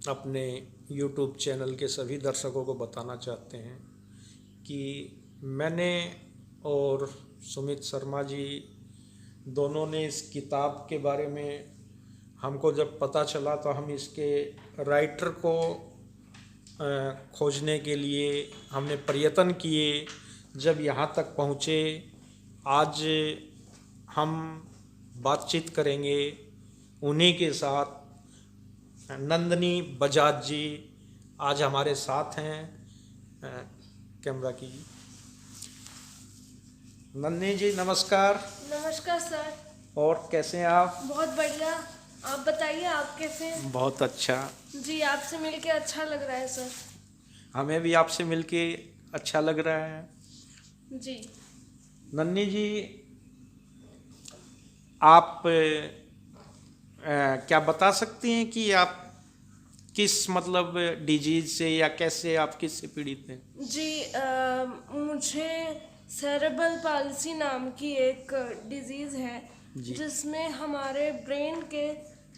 अपने YouTube channel के सभी दर्शकों को बताना चाहते हैं कि मैंने और सुमित शर्मा जी दोनों ने इस किताब के बारे में, हमको जब पता चला तो हम इसके राइटर को खोजने के लिए हमने प्रयत्न किए। जब यहाँ तक पहुँचे, आज हम बातचीत करेंगे उन्हीं के साथ। नंदिनी बजाज जी आज हमारे साथ हैं। कैमरा की नंदिनी जी नमस्कार। नमस्कार सर। और कैसे हैं आप? बहुत बढ़िया। आप बताइए, आप कैसे हैं? बहुत अच्छा। जी, आपसे मिलके अच्छा लग रहा है सर। हमें भी आपसे मिलके अच्छा लग रहा है। जी। नंदिनी जी, आप क्या बता सकती हैं कि आप किस डिजीज से या कैसे आप किससे पीड़ित हैं? जी, मुझे सेरेब्रल पाल्सी नाम की एक डिजीज़ है जिसमें हमारे ब्रेन के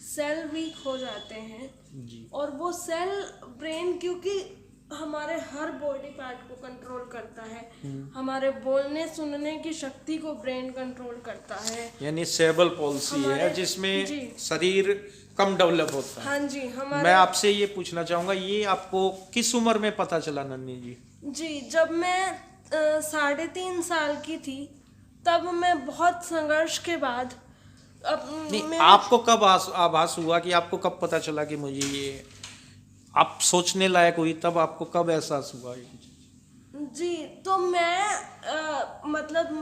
सेल वीक हो जाते हैं जी। और वो सेल ब्रेन, क्योंकि हमारे हर बॉडी पार्ट को कंट्रोल करता है, हमारे बोलने सुनने की शक्ति को ब्रेन कंट्रोल करता है। यानी सेरेब्रल पॉल्सी है जिसमें शरीर कम डेवलप होता है। हाँ जी। मैं आपसे ये पूछना चाहूंगा, ये आपको किस उम्र में पता चला नंदिनी जी? जी, जब मैं 3.5 साल की थी, तब मैं बहुत संघर्ष के बाद नहीं, आपको कब आभास हुआ कि आपको कब पता चला कि मुझे ये, आप सोचने लायक हुई तब आपको कब एहसास हुआ ये? जी, तो मैं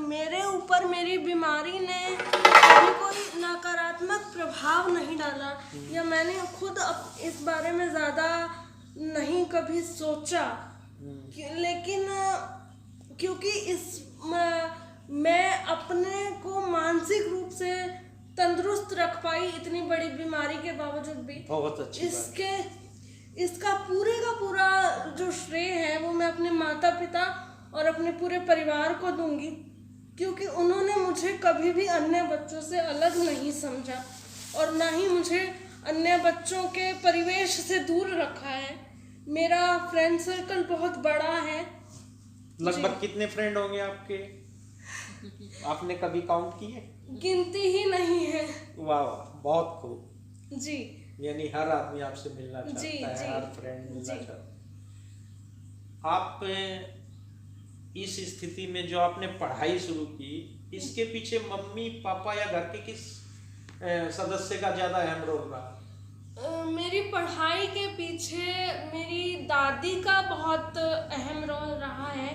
मेरे ऊपर मेरी बीमारी ने कभी कोई नकारात्मक प्रभाव नहीं डाला या मैंने खुद इस बारे में ज़्यादा नहीं कभी सोचा। लेकिन क्योंकि मैं अपने को मानसिक रूप से तंदुरुस्त रख पाई इतनी बड़ी बीमारी के बावजूद भी। बहुत अच्छी इसका पूरे का पूरा जो श्रेय है वो मैं अपने माता पिता और अपने पूरे परिवार को दूंगी, क्योंकि उन्होंने मुझे कभी भी अन्य बच्चों से अलग नहीं समझा और ना ही मुझे अन्य बच्चों के परिवेश से दूर रखा है। मेरा फ्रेंड सर्कल बहुत बड़ा है। लगभग कितने फ्रेंड होंगे आपके? आपने कभी काउंट किए? गिनती ही नहीं है। वाह वाह, बहुत खूब। जी। यानी हर आदमी आपसे मिलना चाहता है, हर फ्रेंड मिलना चाहता है। आप इस स्थिति में जो आपने पढ़ाई शुरू की, इसके पीछे मम्मी पापा या घर के किस सदस्य का ज्यादा अहम रोल रहा? मेरी पढ़ाई के पीछे मेरी दादी का बहुत अहम रोल रहा है,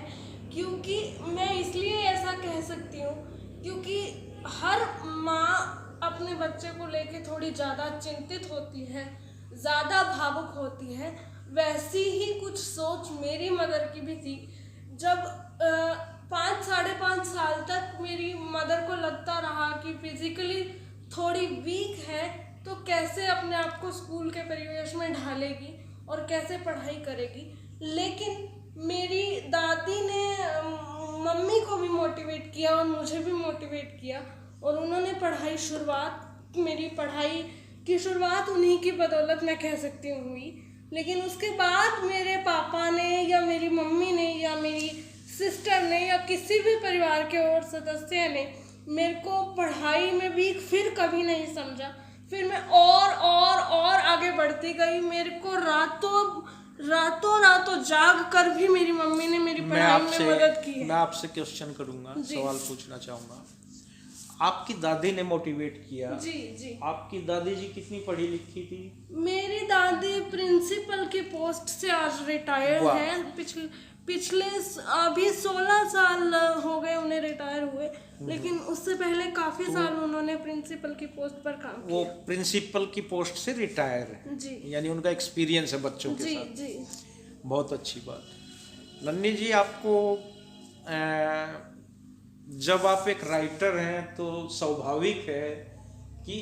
क्योंकि मैं इसलिए ऐसा कह सकती हूँ क्योंकि हर माँ अपने बच्चे को लेके थोड़ी ज़्यादा चिंतित होती है, ज़्यादा भावुक होती है। वैसी ही कुछ सोच मेरी मदर की भी थी। जब 5-5.5 साल तक मेरी मदर को लगता रहा कि फिजिकली थोड़ी वीक है, तो कैसे अपने आप को स्कूल के परिवेश में ढालेगी और कैसे पढ़ाई करेगी। लेकिन मेरी दादी ने मम्मी को भी मोटिवेट किया और मुझे भी मोटिवेट किया और उन्होंने मेरी पढ़ाई की शुरुआत उन्हीं की बदौलत मैं कह सकती हूँ हुई। लेकिन उसके बाद मेरे पापा ने या मेरी मम्मी ने या मेरी सिस्टर ने या किसी भी परिवार के और सदस्य ने मेरे को पढ़ाई में भी फिर कभी नहीं समझा। फिर मैं और आगे बढ़ती गई। मेरे को रातों जाग कर भी मेरी मम्मी ने मेरी पढ़ाई में मदद की है। मैं आपसे क्वेश्चन करूंगा, सवाल पूछना चाहूंगा। आपकी दादी ने मोटिवेट किया। जी जी। आपकी दादी जी कितनी पढ़ी लिखी थी? मेरी दादी प्रिंसिपल की पोस्ट से आज रिटायर है। पिछले अभी 16 साल हो गए उन्हें रिटायर हुए, लेकिन उससे पहले काफी साल उन्होंने प्रिंसिपल की पोस्ट पर काम किया। वो प्रिंसिपल की पोस्ट से रिटायर है जी। यानी उनका एक्सपीरियंस है बच्चों के साथ। जी। बहुत अच्छी बात। नन्नी जी, आपको जब आप एक राइटर हैं तो स्वाभाविक है कि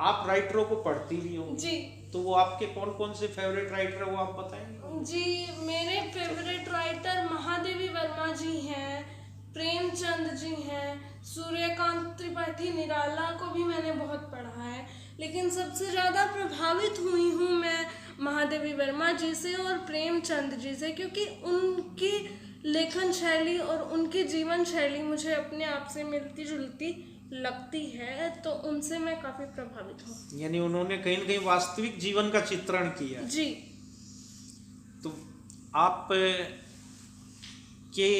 आप राइटरों को पढ़ती भी होंगी। जी। तो वो आपके कौन कौन से फेवरेट राइटर है वो आप बताएंगे? जी, मेरे फेवरेट राइटर महादेवी वर्मा जी हैं, प्रेमचंद जी हैं, सूर्यकांत त्रिपाठी निराला को भी मैंने बहुत पढ़ा है। लेकिन सबसे ज़्यादा प्रभावित हुई हूँ मैं महादेवी वर्मा जी से और प्रेमचंद जी से, क्योंकि उनकी लेखन शैली और उनकी जीवन शैली मुझे अपने आप से मिलती जुलती लगती है, तो उनसे मैं काफ़ी प्रभावित हूँ। यानी उन्होंने कहीं न कहीं वास्तविक जीवन का चित्रण किया। जी। तो आप के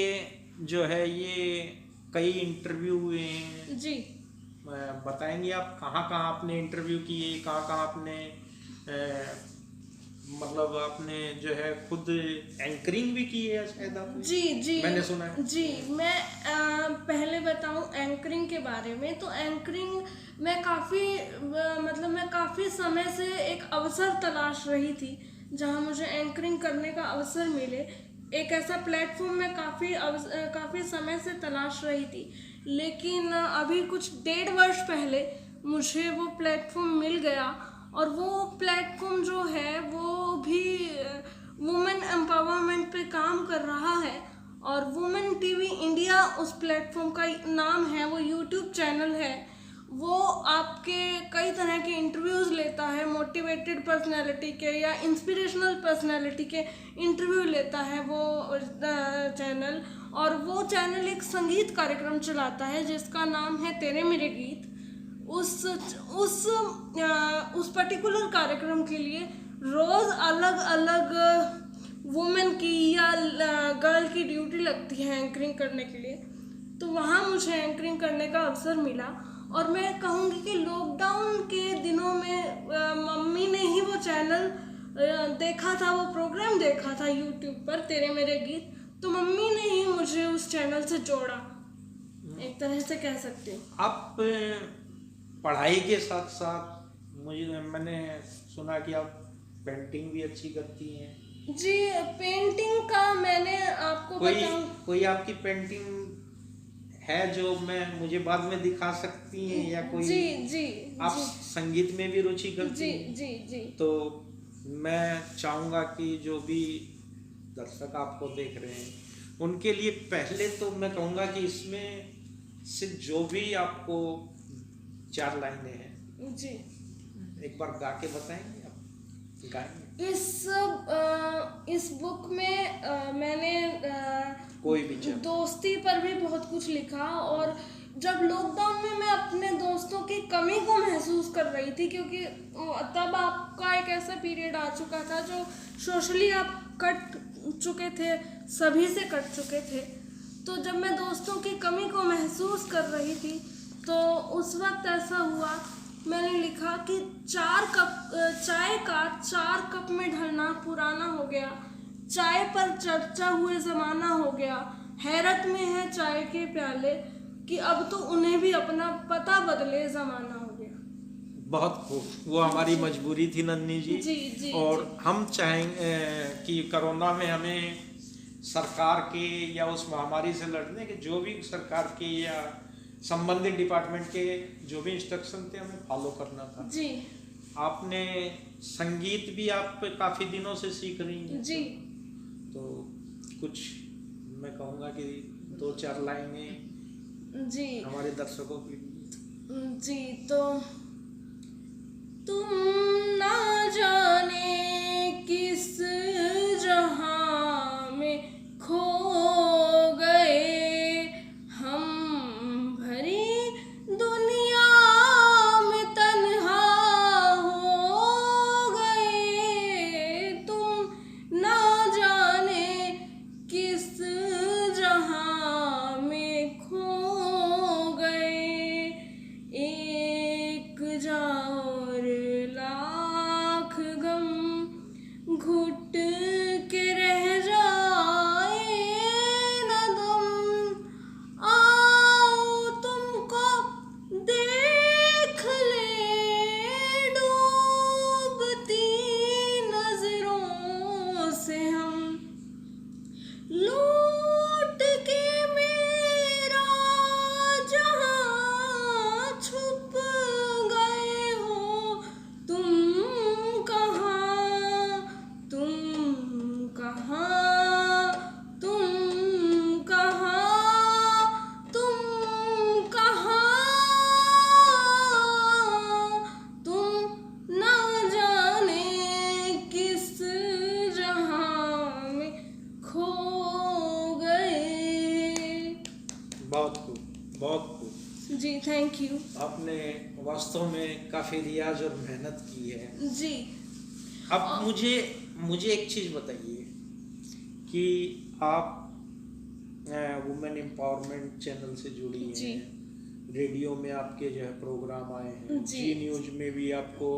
जो है ये कई इंटरव्यू हुए हैं जी। बताएंगे आप कहाँ कहाँ आपने इंटरव्यू किए, कहाँ कहाँ आपने मतलब आपने जो है खुद एंकरिंग भी की है शायद आपने? जी जी, मैंने सुना है। जी, मैं पहले बताऊं एंकरिंग के बारे में, तो एंकरिंग मैं काफ़ी समय से एक अवसर तलाश रही थी जहां मुझे एंकरिंग करने का अवसर मिले। एक ऐसा प्लेटफॉर्म मैं काफ़ी समय से तलाश रही थी, लेकिन अभी कुछ 1.5 वर्ष पहले मुझे वो प्लेटफॉर्म मिल गया, और वो प्लेटफॉर्म जो है वो भी वुमेन एम्पावरमेंट पे काम कर रहा है, और वुमेन टीवी इंडिया उस प्लेटफॉर्म का नाम है, वो यूट्यूब चैनल है। वो आपके कई तरह के इंटरव्यूज़ लेता है, मोटिवेटेड पर्सनालिटी के या इंस्पिरेशनल पर्सनालिटी के इंटरव्यू लेता है वो चैनल। और वो चैनल एक संगीत कार्यक्रम चलाता है जिसका नाम है तेरे मेरे गीत। उस पर्टिकुलर कार्यक्रम के लिए रोज़ अलग अलग वुमेन की या गर्ल की ड्यूटी लगती है एंकरिंग करने के लिए। तो वहाँ मुझे एंकरिंग करने का अवसर मिला, और मैं कहूँगी कि लॉकडाउन के दिनों में मम्मी ने ही वो चैनल देखा था, वो प्रोग्राम देखा था यूट्यूब पर तेरे मेरे गीत, तो मम्मी ने ही मुझे उस चैनल से जोड़ा, एक तरह से कह सकती हूँ। आप पढ़ाई के साथ साथ मैंने सुना कि आप पेंटिंग भी अच्छी करती हैं। जी, पेंटिंग का मैंने आपको कोई आपकी पेंटिंग है जो मुझे बाद में दिखा सकती हैं, या कोई? जी जी, आप संगीत में भी रुचि करती जी हैं? जी जी। तो मैं चाहूँगा कि जो भी दर्शक आपको देख रहे हैं उनके लिए पहले तो मैं कहूँगा कि इसमें से जो भी आपको 4 लाइनें हैं जी, एक बार गा के बताएंगे आप? गाएंगे? इस बुक में मैंने कोई भी दोस्ती पर भी बहुत कुछ लिखा, और जब लॉकडाउन में मैं अपने दोस्तों की कमी को महसूस कर रही थी, क्योंकि तब आपका एक ऐसा पीरियड आ चुका था जो सोशली आप कट चुके थे, सभी से कट चुके थे। तो जब मैं दोस्तों की कमी को महसूस कर रही थी, तो उस वक्त ऐसा हुआ, मैंने लिखा कि 4 कप चाय का 4 कप में ढलना पुराना हो गया, चाय पर चर्चा हुए ज़माना हो गया, हैरत में है चाय के प्याले कि अब तो उन्हें भी अपना पता बदले ज़माना हो गया। बहुत खूब, वो हमारी मजबूरी थी नन्ही जी। जी जी। और जी। हम चाहेंगे कि कोरोना में हमें सरकार के या उस महामारी से लड़ने के जो भी सरकार के या संबंधित डिपार्टमेंट के जो भी इंस्ट्रक्शन थे हमें फॉलो करना था। जी। आपने संगीत भी आप काफ़ी दिनों से सीख रही हैं। जी। तो कुछ मैं कहूँगा कि 2-4 लाइनें जी हमारे दर्शकों के लिए। जी, तो तुम ना जाने किस जहां में खो गए, हम भरी दुनिया में तन्हा हो गए। तुम ना जाने किस जहां में खो गए, एक जाओ ला यू। आपने वास्तव में काफ़ी रियाज और मेहनत की है। जी। अब मुझे एक चीज़ बताइए कि आप वुमेन एम्पावरमेंट चैनल से जुड़ी जी। हैं, रेडियो में आपके जो है प्रोग्राम आए हैं, जी। जी न्यूज़ में भी आपको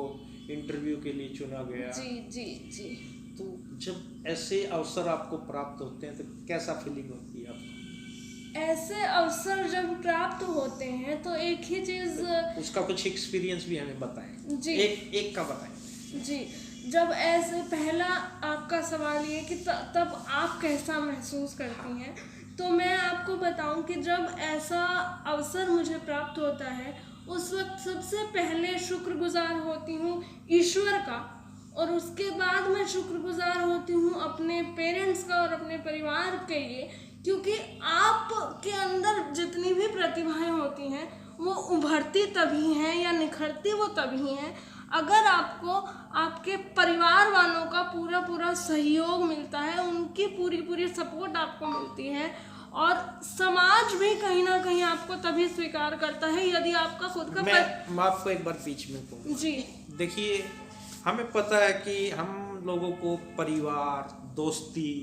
इंटरव्यू के लिए चुना गया। जी जी जी। तो जब ऐसे अवसर आपको प्राप्त होते हैं तो कैसा फीलिंग होती है आपको? ऐसे अवसर जब प्राप्त होते हैं तो एक ही चीज़, उसका कुछ एक्सपीरियंस भी हमें बताएं। जी। एक का बताएं। जी, जब ऐसे पहला आपका सवाल ये कि तब आप कैसा महसूस करती हैं, तो मैं आपको बताऊं कि जब ऐसा अवसर मुझे प्राप्त होता है उस वक्त सबसे पहले शुक्रगुजार होती हूँ ईश्वर का, और उसके बाद मैं शुक्रगुजार होती हूँ अपने पेरेंट्स का और अपने परिवार के लिए, क्योंकि आपके अंदर जितनी भी प्रतिभाएं होती हैं वो उभरती तभी हैं या निखरती वो तभी हैं अगर आपको आपके परिवार वालों का पूरा सहयोग मिलता है, उनकी पूरी सपोर्ट आपको मिलती है, और समाज भी कहीं ना कहीं आपको तभी स्वीकार करता है यदि आपका खुद का मैं आपको एक बार बीच में कहूँ। जी। देखिए, हमें पता है कि हम लोगों को परिवार, दोस्ती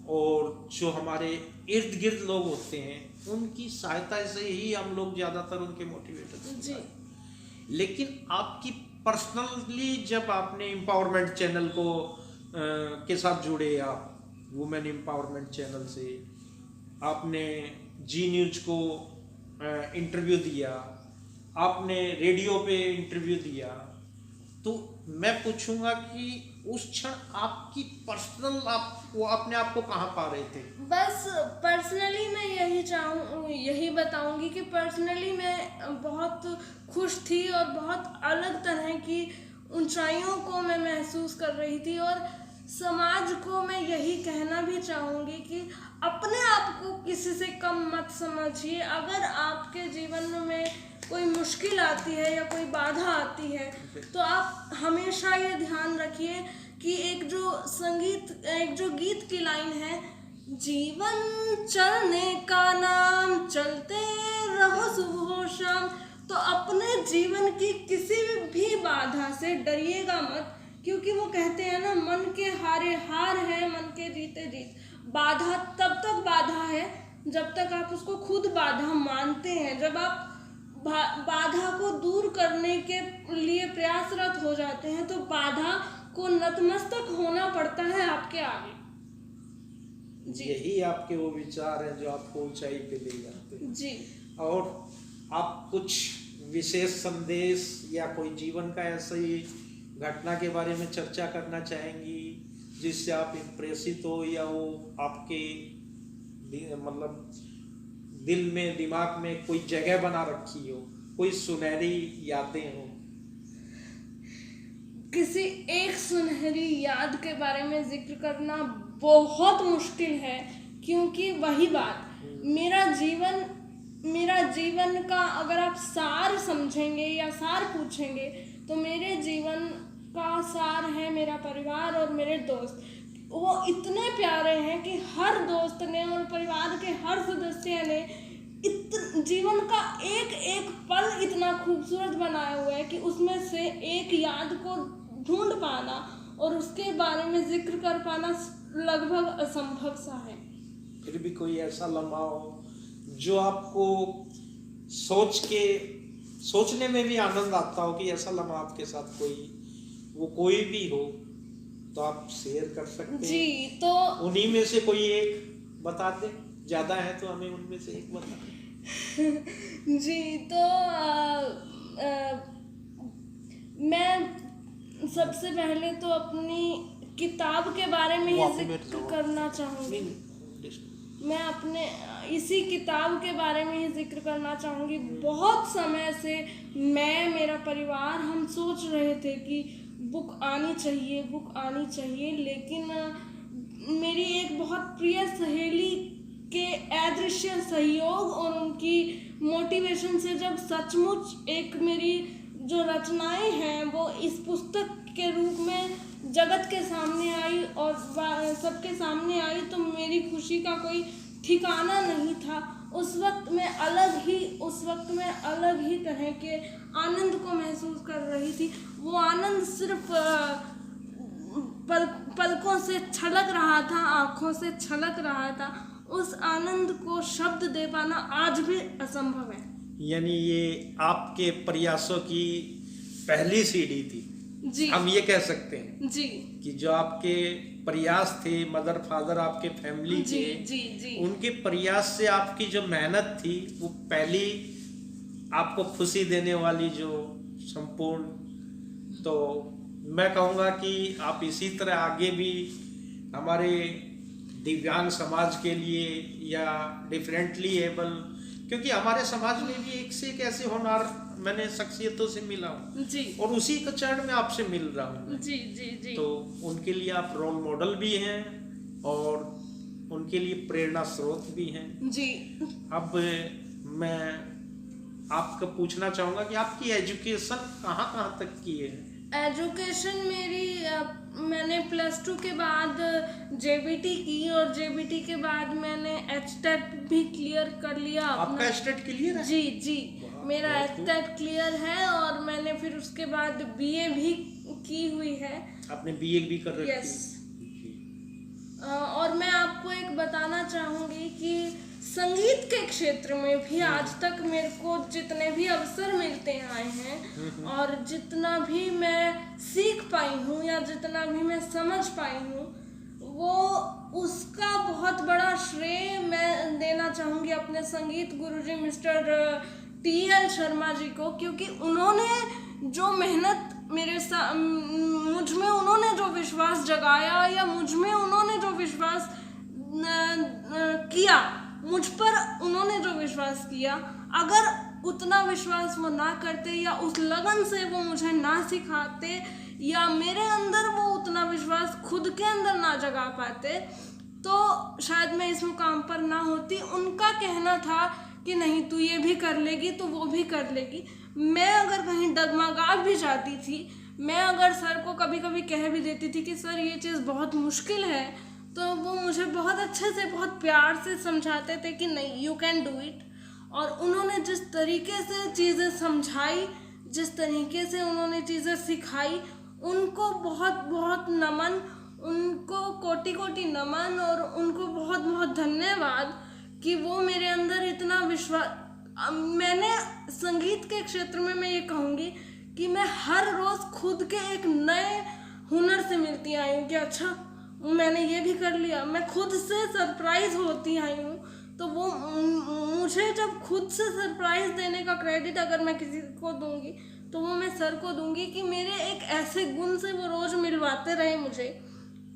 और जो हमारे इर्द गिर्द लोग होते हैं उनकी सहायता से ही हम लोग ज़्यादातर उनके मोटिवेटेड होते हैं। लेकिन आपकी पर्सनली जब आपने एम्पावरमेंट चैनल को के साथ जुड़े, आप वुमेन एम्पावरमेंट चैनल से आपने जी न्यूज़ को इंटरव्यू दिया, आपने रेडियो पे इंटरव्यू दिया, तो मैं पूछूंगा कि उस क्षण आपकी पर्सनल वो अपने आप को कहाँ पा रहे थे? बस पर्सनली मैं यही बताऊंगी कि पर्सनली मैं बहुत खुश थी और बहुत अलग तरह की ऊंचाइयों को मैं महसूस कर रही थी, और समाज को मैं यही कहना भी चाहूँगी कि अपने आप को किसी से कम मत समझिए। अगर आपके जीवन में कोई मुश्किल आती है या कोई बाधा आती है तो आप हमेशा ये ध्यान रखिए कि एक जो गीत की लाइन है, जीवन चलने का नाम, चलते रहो सुबह शाम, तो अपने जीवन की किसी भी बाधा से डरिएगा मत, क्योंकि वो कहते हैं ना, मन के हारे हार है, मन के जीते जीत। बाधा तब तक बाधा है जब तक आप उसको खुद बाधा मानते हैं। जब आप बाधा को दूर करने के लिए प्रयासरत हो जाते हैं तो बाधा को नतमस्तक होना पड़ता है आपके आगे। जी। यही आपके वो विचार हैं जो आपको ऊंचाई पे ले जाते हैं। जी। और आप कुछ विशेष संदेश या कोई जीवन का ऐसी घटना के बारे में चर्चा करना चाहेंगी जिससे आप इम्प्रेसित हो, या वो आपके मतलब दिल में, दिमाग में कोई जगह बना रखी हो, कोई सुनहरी यादें हो? किसी एक सुनहरी याद के बारे में जिक्र करना बहुत मुश्किल है, क्योंकि वही बात, मेरा जीवन का अगर आप सार समझेंगे या सार पूछेंगे तो मेरे जीवन का सार है मेरा परिवार और मेरे दोस्त। वो इतने प्यारे हैं कि हर दोस्त ने और परिवार के हर सदस्य ने जीवन का एक एक पल इतना खूबसूरत बनाया हुआ है कि उसमें से एक याद को ढूंढ पाना और उसके बारे में जिक्र कर पाना लगभग असंभव सा है। फिर भी कोई ऐसा लम्हा हो जो आपको सोचने में भी आनंद आता हो कि ऐसा लम्हा आपके साथ कोई भी हो, तो आप शेयर कर सकते हैं। जी, तो उन्हीं में से कोई एक बता दे, ज्यादा है तो हमें उनमें से एक बता दें। जी, तो मैं सबसे पहले तो अपनी किताब के बारे में ही जिक्र करना चाहूँगी। मैं अपने इसी किताब के बारे में ही जिक्र करना चाहूँगी। बहुत समय से मेरा परिवार हम सोच रहे थे कि बुक आनी चाहिए, लेकिन मेरी एक बहुत प्रिय सहेली के अदृश्य सहयोग और उनकी मोटिवेशन से जब सचमुच एक मेरी जो रचनाएं हैं वो इस पुस्तक के रूप में जगत के सामने आई और सबके सामने आई, तो मेरी खुशी का कोई ठिकाना नहीं था। उस वक्त मैं अलग ही तरह के आनंद को महसूस कर रही थी। वो आनंद सिर्फ पलकों से छलक रहा था, आँखों से छलक रहा था। उस आनंद को शब्द दे पाना आज भी असंभव है। यानी ये आपके प्रयासों की पहली सीढ़ी थी, जी हम ये कह सकते हैं जी कि जो आपके प्रयास थे, मदर फादर आपके फैमिली जी के, जी जी उनके प्रयास से आपकी जो मेहनत थी वो पहली आपको खुशी देने वाली जो संपूर्ण, तो मैं कहूँगा कि आप इसी तरह आगे भी हमारे दिव्यांग समाज के लिए या डिफरेंटली एबल, क्योंकि हमारे समाज में भी एक से एक ऐसे होनहार मैंने शख्सियतों से मिला हूँ जी और उसी के चरण में आपसे मिल रहा हूँ। जी जी जी तो उनके लिए आप रोल मॉडल भी हैं और उनके लिए प्रेरणा स्रोत भी हैं। जी। अब मैं आपको पूछना चाहूँगा कि आपकी एजुकेशन कहाँ तक की है? एजुकेशन मेरी मैंने +2 के बाद जेबीटी की और जेबीटी के बाद मैंने एचटेट भी क्लियर कर लिया आपका एचटेट क्लियर है? जी जी, मेरा एचटेट क्लियर है और मैंने फिर उसके बाद बीए भी की हुई है। आपने बीए भी कर रखी है? यस। और मैं आपको एक बताना चाहूँगी कि संगीत के क्षेत्र में भी आज तक मेरे को जितने भी अवसर मिलते आए हैं और जितना भी मैं सीख पाई हूँ या जितना भी मैं समझ पाई हूँ, वो उसका बहुत बड़ा श्रेय मैं देना चाहूँगी अपने संगीत गुरुजी मिस्टर TL शर्मा जी को, क्योंकि उन्होंने जो मेहनत मुझ में उन्होंने जो विश्वास जगाया या मुझ में उन्होंने जो विश्वास किया, मुझ पर उन्होंने जो विश्वास किया, अगर उतना विश्वास वो ना करते या उस लगन से वो मुझे ना सिखाते या मेरे अंदर वो उतना विश्वास खुद के अंदर ना जगा पाते, तो शायद मैं इस मुकाम पर ना होती। उनका कहना था कि नहीं तू ये भी कर लेगी तो वो भी कर लेगी। मैं अगर कहीं डगमगा भी जाती थी, मैं अगर सर को कभी कभी कह भी देती थी कि सर ये चीज़ बहुत मुश्किल है, तो वो मुझे बहुत अच्छे से बहुत प्यार से समझाते थे कि नहीं यू कैन डू इट। और उन्होंने जिस तरीके से चीज़ें समझाई, जिस तरीके से उन्होंने चीज़ें सिखाई, उनको बहुत बहुत नमन, उनको कोटि कोटि नमन और उनको बहुत बहुत धन्यवाद कि वो मेरे अंदर इतना विश्वास। मैंने संगीत के क्षेत्र में मैं ये कहूँगी कि मैं हर रोज़ खुद के एक नए हुनर से मिलती आई हूँ कि अच्छा मैंने ये भी कर लिया। मैं खुद से सरप्राइज होती आई हूँ, तो वो मुझे जब खुद से सरप्राइज देने का क्रेडिट अगर मैं किसी को दूंगी तो वो मैं सर को दूंगी कि मेरे एक ऐसे गुण से वो रोज़ मिलवाते रहे मुझे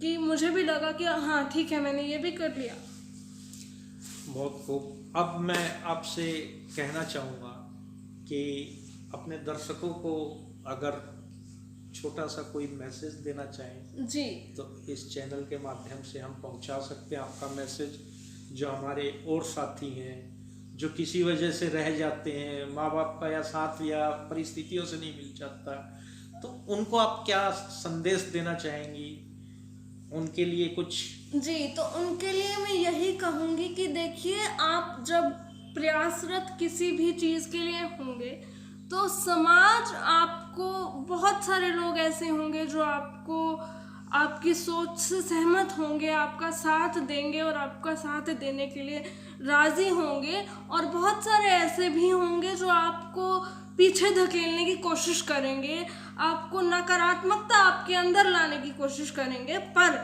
कि मुझे भी लगा कि हाँ ठीक है मैंने ये भी कर लिया। बहुत खूब। अब मैं आपसे कहना चाहूँगा कि अपने दर्शकों को अगर छोटा सा कोई मैसेज देना चाहें जी, तो इस चैनल के माध्यम से हम पहुंचा सकते हैं आपका मैसेज, जो हमारे और साथी हैं जो किसी वजह से रह जाते हैं, माँ बाप का या साथ या परिस्थितियों से नहीं मिल जाता, तो उनको आप क्या संदेश देना चाहेंगी उनके लिए कुछ? जी, तो उनके लिए मैं यही कहूँगी कि देखिए, आप जब प्रयासरत किसी भी चीज़ के लिए होंगे तो समाज आपको, बहुत सारे लोग ऐसे होंगे जो आपको आपकी सोच से सहमत होंगे, आपका साथ देंगे और आपका साथ देने के लिए राज़ी होंगे, और बहुत सारे ऐसे भी होंगे जो आपको पीछे धकेलने की कोशिश करेंगे, आपको नकारात्मकता आपके अंदर लाने की कोशिश करेंगे। पर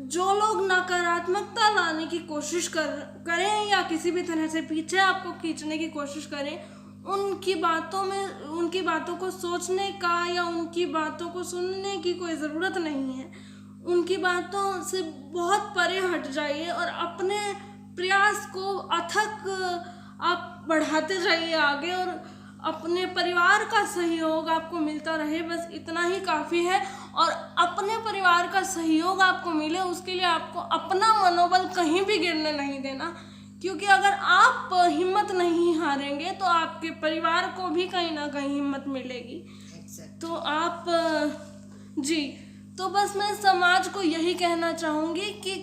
जो लोग नकारात्मकता लाने की कोशिश करें या किसी भी तरह से पीछे आपको खींचने की कोशिश करें, उनकी बातों को सोचने का या उनकी बातों को सुनने की कोई ज़रूरत नहीं है। उनकी बातों से बहुत परे हट जाइए और अपने प्रयास को अथक आप बढ़ाते जाइए आगे, और अपने परिवार का सहयोग आपको मिलता रहे, बस इतना ही काफ़ी है। और अपने परिवार का सहयोग आपको मिले उसके लिए आपको अपना मनोबल कहीं भी गिरने नहीं देना, क्योंकि अगर आप हिम्मत नहीं हारेंगे तो आपके परिवार को भी कहीं ना कहीं हिम्मत मिलेगी। तो आप जी, तो बस मैं समाज को यही कहना चाहूँगी कि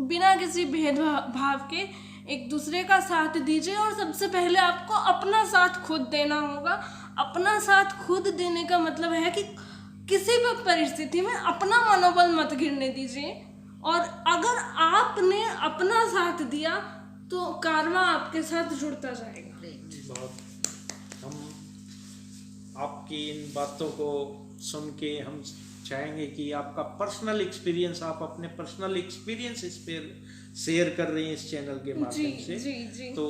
बिना किसी भेदभाव के एक दूसरे का साथ दीजिए। और सबसे पहले आपको अपना साथ खुद देना होगा। अपना साथ खुद देने का मतलब है कि किसी भी परिस्थिति में अपना मनोबल मत गिरने दीजिए। और अगर आपने अपना साथ दिया तो कारवा आपके साथ जुड़ता जाएगा। बहुत हम आपकी इन बातों को सुन के हम चाहेंगे कि आपका पर्सनल एक्सपीरियंस, आप अपने पर्सनल एक्सपीरियंस इस पर शेयर कर रही हैं इस चैनल के माध्यम से, जी। तो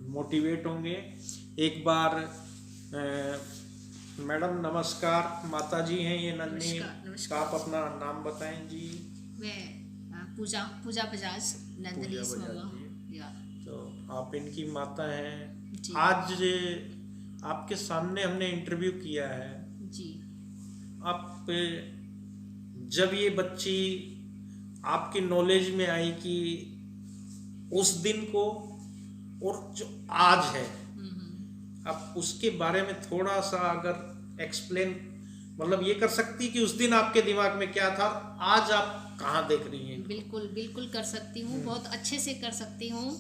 मोटिवेट होंगे। एक बार मैडम नमस्कार, माता जी हैं ये नन्ही, नमस्कार। आप अपना नाम बताएं जी। मैं पूजा बजाज, नंदनी पूजा बजाज मम्मा। जी। या तो आप इनकी माता हैं। जी। आज आपके सामने हमने इंटरव्यू किया है। जी। आप जब ये बच्ची आपकी नॉलेज में आई कि उस दिन को और जो आज है, आप उसके बारे में थोड़ा सा अगर एक्सप्लेन, मतलब ये कर सकती कि उस दिन आपके दिमाग में क्या था, आज आप कहाँ देख रही हैं? बिल्कुल कर सकती हूँ, बहुत अच्छे से कर सकती हूँ।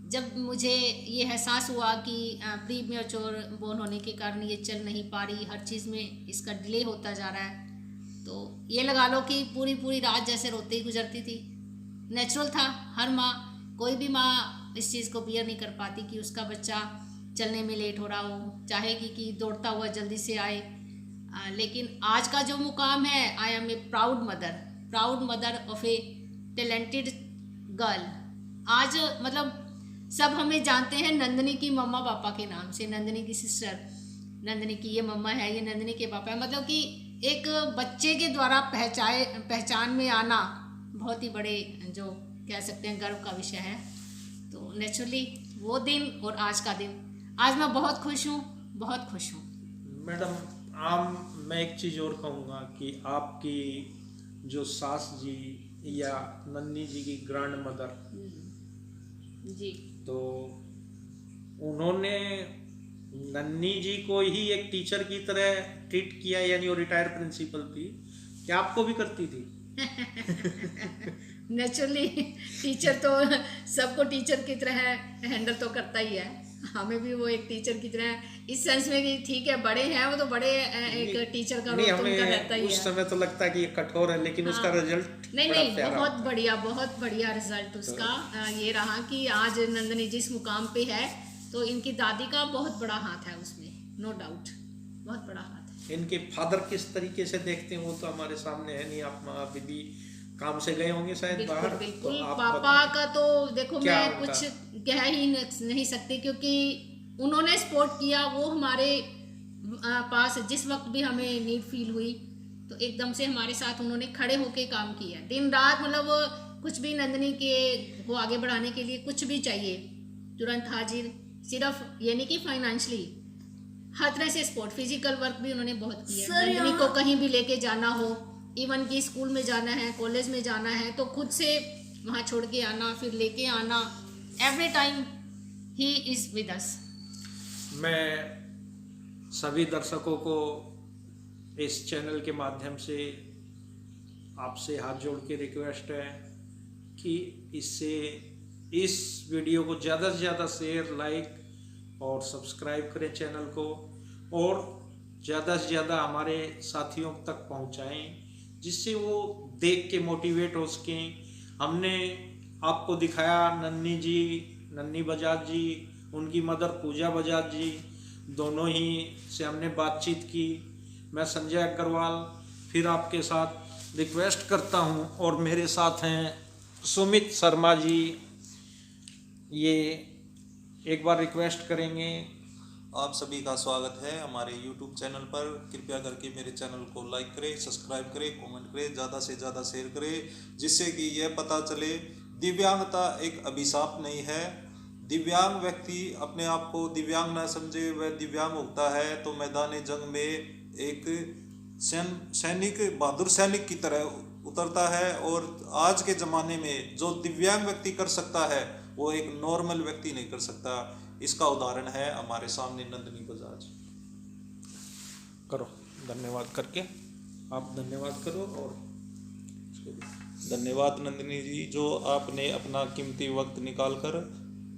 जब मुझे ये एहसास हुआ कि प्री मैच्योर बोर्न होने के कारण ये चल नहीं पा रही, हर चीज़ में इसका डिले होता जा रहा है, तो ये लगा लो कि पूरी रात जैसे रोते ही गुजरती थी। नेचुरल था, हर माँ, कोई भी माँ इस चीज़ को बियर नहीं कर पाती कि उसका बच्चा चलने में लेट हो रहा हो, चाहेगी कि दौड़ता हुआ जल्दी से आए। लेकिन आज का जो मुकाम है, I am a proud mother of a talented girl. आज मतलब सब हमें जानते हैं नंदनी की मम्मा पापा के नाम से, नंदनी की सिस्टर, नंदनी की ये मम्मा है, ये नंदनी के पापा है। मतलब कि एक बच्चे के द्वारा पहचान में आना बहुत ही बड़े, जो कह सकते हैं, गर्व का विषय है। तो नेचुरली वो दिन और आज का दिन, आज मैं बहुत खुश हूँ। मैडम, मैं एक चीज़ और कहूँगा कि आपकी जो सास जी या नन्ही जी की ग्रैंड मदर जी, तो उन्होंने नन्ही जी को ही एक टीचर की तरह ट्रीट किया, यानी वो रिटायर्ड प्रिंसिपल थी, क्या आपको भी करती थी? नेचुरली टीचर तो सबको टीचर की तरह हैंडल तो करता ही है, हमें भी वो एक टीचर की तरह, इस सेंस में कि ठीक है बड़े हैं वो तो बड़े, एक टीचर का रोल तो उनका रहता ही है। उस समय तो लगता है कि ये कठोर है, लेकिन उसका रिजल्ट नहीं, बहुत बढ़िया रिजल्ट उसका ये रहा कि आज नंदनी जिस मुकाम पे है, तो इनकी दादी का बहुत बड़ा हाथ है उसमें, नो डाउट, बहुत बड़ा हाथ है। इनके फादर किस तरीके से देखते हैं वो तो हमारे सामने है नहीं, आप भी काम से गए होंगे शायद बाहर। बिल्कुल, तो पापा का तो देखो मैं कुछ कह ही नहीं सकती, क्योंकि उन्होंने सपोर्ट किया। वो हमारे पास जिस वक्त भी हमें नीड फील हुई तो एकदम से हमारे साथ उन्होंने खड़े होके काम किया, दिन रात। मतलब कुछ भी नंदनी के को आगे बढ़ाने के लिए कुछ भी चाहिए, तुरंत हाजिर। सिर्फ ये नहीं कि फाइनेंशियली, हर तरह से सपोर्ट, फिजिकल वर्क भी उन्होंने बहुत किया। नंदनी को कहीं भी लेके जाना हो, इवन कि स्कूल में जाना है, कॉलेज में जाना है, तो खुद से वहाँ छोड़ के आना, फिर लेके आना, every time he is with us. मैं सभी दर्शकों को इस चैनल के माध्यम से आपसे हाथ जोड़ के रिक्वेस्ट है कि इस वीडियो को ज़्यादा से ज़्यादा शेयर, लाइक और सब्सक्राइब करें चैनल को, और ज़्यादा से ज़्यादा हमारे साथियों तक पहुंचाएं, जिससे वो देख के मोटिवेट हो सकें। हमने आपको दिखाया नन्ही बजाज जी, उनकी मदर पूजा बजाज जी, दोनों ही से हमने बातचीत की। मैं संजय अग्रवाल फिर आपके साथ रिक्वेस्ट करता हूं, और मेरे साथ हैं सुमित शर्मा जी, ये एक बार रिक्वेस्ट करेंगे। आप सभी का स्वागत है हमारे YouTube चैनल पर। कृपया करके मेरे चैनल को लाइक करें, सब्सक्राइब करें, कमेंट करें, ज़्यादा से ज़्यादा शेयर करें, जिससे कि यह पता चले दिव्यांगता एक अभिशाप नहीं है। दिव्यांग व्यक्ति अपने आप को दिव्यांग ना समझे, वह दिव्यांग होता है तो मैदान जंग में एक सैनिक, बहादुर सैनिक की तरह उतरता है। और आज के ज़माने में जो दिव्यांग व्यक्ति कर सकता है वो एक नॉर्मल व्यक्ति नहीं कर सकता। इसका उदाहरण है हमारे सामने नंदनी बजाज। करो धन्यवाद करके, आप धन्यवाद करो और धन्यवाद नंदिनी जी, जो आपने अपना कीमती वक्त निकालकर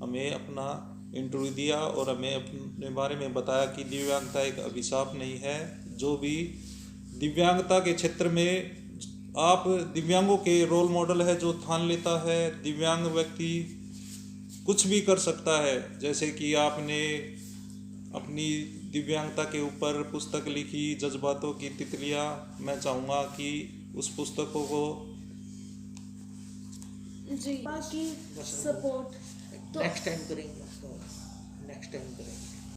हमें अपना इंटरव्यू दिया और हमें अपने बारे में बताया कि दिव्यांगता एक अभिशाप नहीं है। जो भी दिव्यांगता के क्षेत्र में आप दिव्यांगों के रोल मॉडल है, जो ठान लेता है दिव्यांग व्यक्ति कुछ भी कर सकता है। जैसे कि आपने अपनी दिव्यांगता के ऊपर पुस्तक लिखी, जज्बातों की तितलियाँ। मैं चाहूँगा कि उस पुस्तकों को जी बाकी सपोर्ट तो नेक्स्ट टाइम करेंगे, नेक्स्ट टाइम करेंगे।